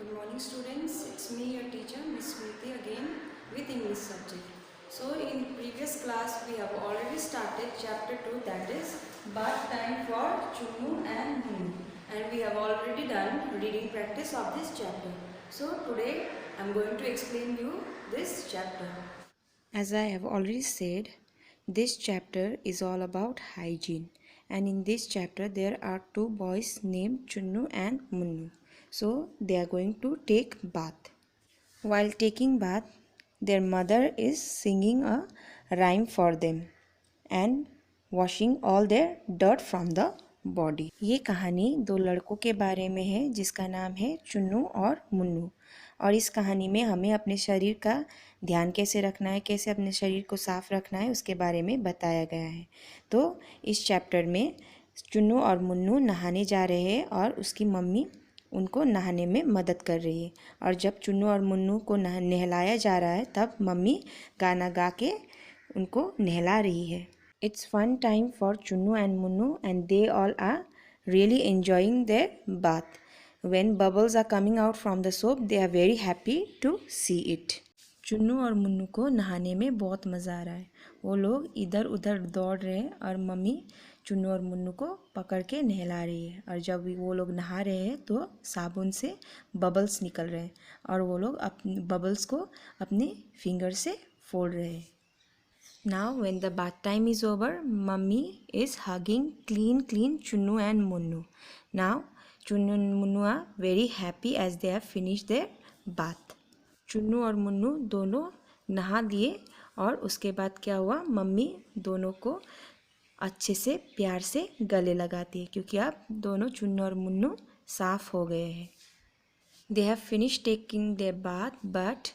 Good morning students, it's me your teacher Miss Smriti again with English subject. So in previous class we have already started chapter 2, that is bath time for Chunnu and Munnu, and we have already done reading practice of this chapter. So today I am going to explain you this chapter. As I have already said, this chapter is all about hygiene, and in this chapter there are two boys named Chunnu and Munnu. So they are going to take bath. While taking bath, their mother is singing a rhyme for them and washing all their dirt from the body. ये कहानी दो लड़कों के बारे में है जिसका नाम है चुन्नू और मुन्नू, और इस कहानी में हमें अपने शरीर का ध्यान कैसे रखना है, कैसे अपने शरीर को साफ रखना है, उसके बारे में बताया गया है। तो इस चैप्टर में चुन्नू और मुन्नू नहाने जा रहे हैं और उसकी मम्मी उनको नहाने में मदद कर रही है। और जब चुन्नू और मुन्नू को नहलाया जा रहा है तब मम्मी गाना गा के उनको नहला रही है। It's fun time for Chunnu and Munnu and they all are really enjoying their bath. When bubbles are coming out from the soap they are very happy to see it. Chunnu और मुन्नू को नहाने में बहुत मज़ा आ रहा है। वो लोग इधर उधर दौड़ रहे हैं और मम्मी चुन्नू और मुन्नू को पकड़ के नहला रही है। और जब वो लोग नहा रहे हैं तो साबुन से बबल्स निकल रहे हैं और वो लोग अपने बबल्स को अपने फिंगर से फोड़ रहे हैं। Now when the bath time is over, mummy is hugging clean Chunnu and Munnu. Now Chunnu and Munnu are very happy as they have finish their bath. Chunnu और मुन्नू दोनों नहा लिए और उसके बाद क्या हुआ, मम्मी दोनों को अच्छे से प्यार से गले लगाती है क्योंकि अब दोनों चुन्नू और मुन्नू साफ हो गए हैं। They have finish taking their bath but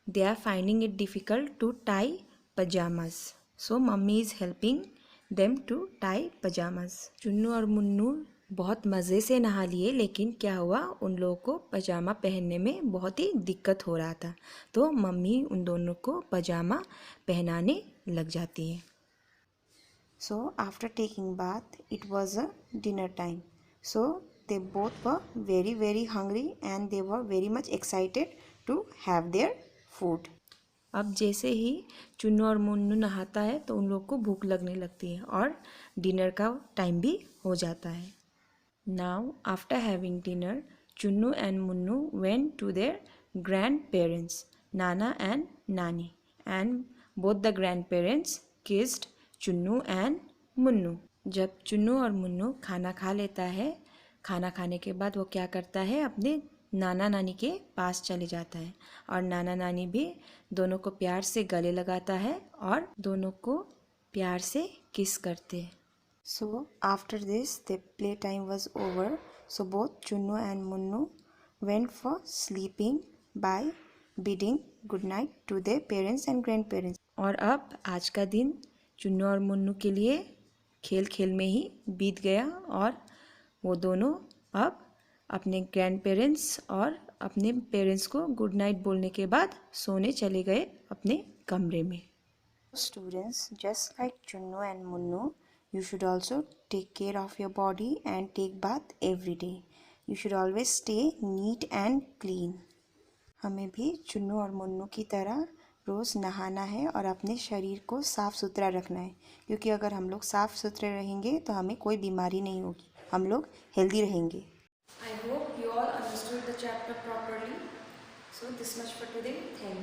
they are finding it difficult to tie pajamas, so mummy is helping them to tie pajamas. Chunnu और मुन्नू बहुत मज़े से नहा लिए, लेकिन क्या हुआ, उन लोगों को पजामा पहनने में बहुत ही दिक्कत हो रहा था, तो मम्मी उन दोनों को पजामा पहनाने लग जाती है। So after taking bath, it was a dinner time. So they both were very hungry and they were very much excited to have their food. अब जैसे ही चुन्नू और मुन्नू नहाता है तो उन लोग को भूख लगने लगती है और डिनर का टाइम भी हो जाता है। Now after having dinner, Chunnu and Munnu went to their grandparents, Nana and Nani, and both the grandparents kissed Chunnu and Munnu. जब चुन्नू और मुन्नू खाना खा लेता है, खाना खाने के बाद वो क्या करता है, अपने नाना नानी के पास चले जाता है और नाना नानी भी दोनों को प्यार से गले लगाता है और दोनों को प्यार से किस करते हैं। So after this the play time was over, so both Chunnu and Munnu went for sleeping by bidding good night to their parents and grandparents. और अब आज का दिन चुन्नू और मुन्नू के लिए खेल खेल में ही बीत गया और वो दोनों अब अपने ग्रैंड पेरेंट्स और अपने पेरेंट्स को गुड नाइट बोलने के बाद सोने चले गए अपने कमरे में। Students, just like Chunnu and Munnu, you should also take care of your body and take bath every day. You should always stay neat and clean. हमें भी चुन्नू और मुन्नू की तरह रोज़ नहाना है और अपने शरीर को साफ़ सुथरा रखना है, क्योंकि अगर हम लोग साफ़ सुथरे रहेंगे तो हमें कोई बीमारी नहीं होगी, हम लोग हेल्दी रहेंगे। I hope you all understood the chapter properly. So this much for today. Thank you.